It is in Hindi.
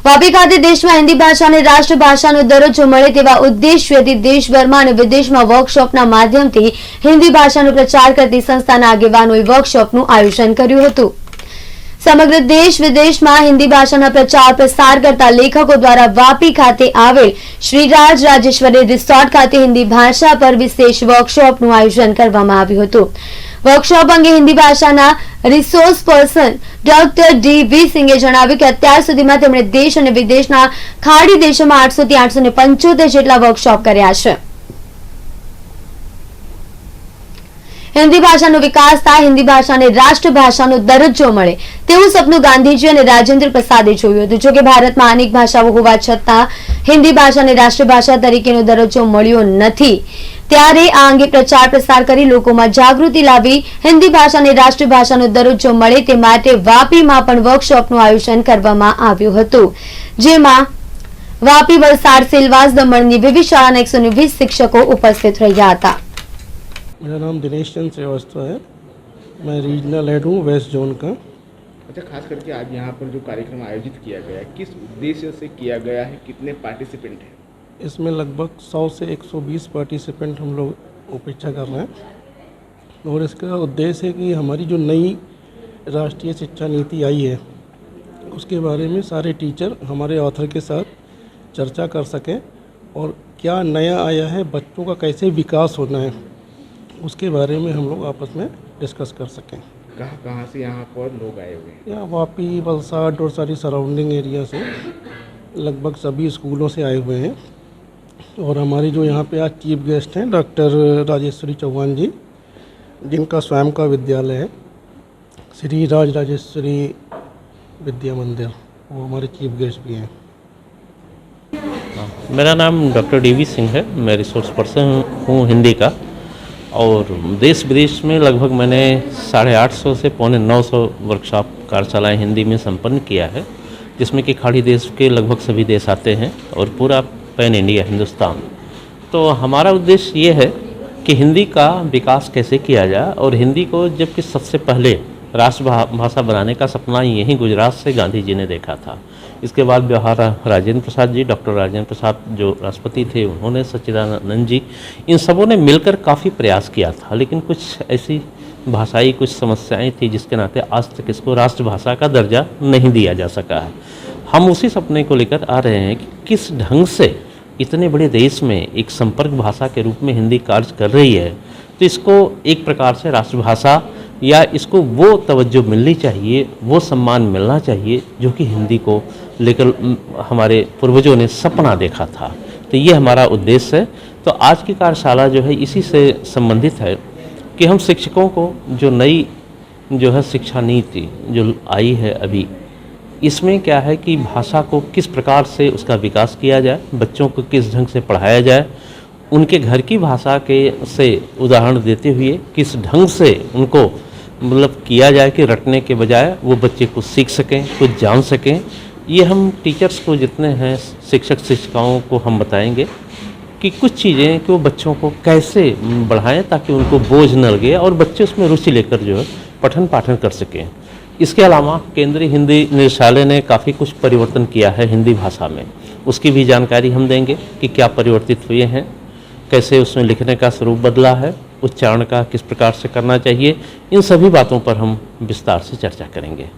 વાપી ખાતે દેશમાં હિન્દી ભાષાને રાષ્ટ્ર ભાષાનો દરજ્જો મળે તેવા ઉદ્દેશ્યથી દેશભરમાં અને વિદેશમાં વર્કશોપના માધ્યમથી હિન્દી ભાષાનો પ્રચાર કરતી સંસ્થાના આગેવાનોએ વર્કશોપનું આયોજન કર્યું હતું। સમગ્ર દેશ વિદેશમાં હિન્દી ભાષાના પ્રચાર પ્રસાર કરતા લેખકો દ્વારા વાપી ખાતે આવેલ શ્રી રાજ રાજેશ્વરી રિસોર્ટ ખાતે હિન્દી ભાષા પર વિશેષ વર્કશોપનું આયોજન કરવામાં આવ્યું હતું। વર્કશોપ અંગે હિન્દી ભાષાના રિસોર્સ પર્સન ડોક્ટર ડી.વી. સિંઘે જણાવ્યું કે અત્યાર સુધીમાં તેમણે દેશ અને વિદેશના ખાડી દેશોમાં 800 થી 875 જેટલા વર્કશોપ કર્યા છે। हिंदी भाषा नो विकास थाय, हिंदी भाषा ने राष्ट्र भाषा नो दरज्जो मळे तेवुं सपनुं गांधीजी अने राजेन्द्र प्रसादे जोयुं हतुं। जो के भारत में अनेक भाषाओं होवा छतां हिंदी भाषा ने राष्ट्र भाषा तरीकेनो दरज्जो मळ्यो नथी, त्यारे आ अंगे प्रचार प्रसार करी लोकोमां जागृति लावी हिंदी भाषा ने राष्ट्र भाषानो दरज्जो मळे ते माटे वापीमां पण वर्कशॉपनुं आयोजन करवामां आव्युं हतुं, जेमां वापी, वलसाड, सिलवास, दमणनी विविध शाळाना 120 शिक्षको उपस्थित रह्या हता। मेरा नाम दिनेश चंद्र श्रीवास्तव है। मैं रीजनल हेड हूँ वेस्ट जोन का। अच्छा, खास करके आज यहाँ पर जो कार्यक्रम आयोजित किया गया है, किस उद्देश्य से किया गया है, कितने पार्टिसिपेंट हैं? इसमें लगभग 100 से 120 पार्टिसिपेंट हम लोग अपेक्षा कर रहे हैं और इसका उद्देश्य है कि हमारी जो नई राष्ट्रीय शिक्षा नीति आई है उसके बारे में सारे टीचर हमारे ऑथर के साथ चर्चा कर सकें और क्या नया आया है, बच्चों का कैसे विकास होना है, उसके बारे में हम लोग आपस में डिस्कस कर सकें। कहाँ से यहाँ पर लोग आए हुए हैं? यहाँ वापी, वलसाड और सारी सराउंडिंग एरिया से लगभग सभी स्कूलों से आए हुए हैं। और हमारी जो यहाँ पे आज चीफ गेस्ट हैं डॉक्टर राजेश्वरी चौहान जी, जिनका स्वयं का विद्यालय है श्री राज राजेश्वरी विद्या मंदिर, वो हमारे चीफ गेस्ट भी हैं। मेरा नाम डॉक्टर डी.वी. सिंह है। मैं रिसोर्स पर्सन हूँ हिंदी का, और देश विदेश में लगभग मैंने 850 से 950 वर्कशॉप कार्यशालाएँ हिंदी में संपन्न किया है, जिसमें कि खाड़ी देश के लगभग सभी देश आते हैं और पूरा पैन इंडिया हिंदुस्तान। तो हमारा उद्देश्य ये है कि हिंदी का विकास कैसे किया जाए, और हिंदी को जबकि सबसे पहले राष्ट्र भाषा बनाने का सपना यहीं गुजरात से गांधी जी ने देखा था। इसके बाद बिहार राजेंद्र प्रसाद जी, डॉक्टर राजेंद्र प्रसाद जो राष्ट्रपति थे, उन्होंने, सच्चिदानंद जी, इन सबों ने मिलकर काफ़ी प्रयास किया था, लेकिन कुछ ऐसी भाषाई कुछ समस्याएं थी जिसके नाते आज तक इसको राष्ट्रभाषा का दर्जा नहीं दिया जा सका है। हम उसी सपने को लेकर आ रहे हैं कि किस ढंग से इतने बड़े देश में एक संपर्क भाषा के रूप में हिंदी कार्य कर रही है, तो इसको एक प्रकार से राष्ट्रभाषा या इसको वो तवज्जो मिलनी चाहिए, वो सम्मान मिलना चाहिए जो कि हिंदी को लेकर हमारे पूर्वजों ने सपना देखा था। तो ये हमारा उद्देश्य है। तो आज की कार्यशाला जो है इसी से संबंधित है कि हम शिक्षकों को जो नई जो है शिक्षा नीति जो आई है अभी, इसमें क्या है कि भाषा को किस प्रकार से उसका विकास किया जाए, बच्चों को किस ढंग से पढ़ाया जाए, उनके घर की भाषा के से उदाहरण देते हुए किस ढंग से उनको मतलब किया जाए कि रटने के बजाय वो बच्चे कुछ सीख सकें, कुछ जान सकें। ये हम टीचर्स को जितने हैं, शिक्षक शिक्षिकाओं को हम बताएंगे कि कुछ चीज़ें कि वो बच्चों को कैसे बढ़ाएं ताकि उनको बोझ न लगे और बच्चे उसमें रुचि लेकर जो है पठन पाठन कर सकें। इसके अलावा केंद्रीय हिंदी निदेशालय ने काफ़ी कुछ परिवर्तन किया है हिंदी भाषा में, उसकी भी जानकारी हम देंगे कि क्या परिवर्तित हुए हैं, कैसे उसमें लिखने का स्वरूप बदला है, उच्चारण का किस प्रकार से करना चाहिए। इन सभी बातों पर हम विस्तार से चर्चा करेंगे।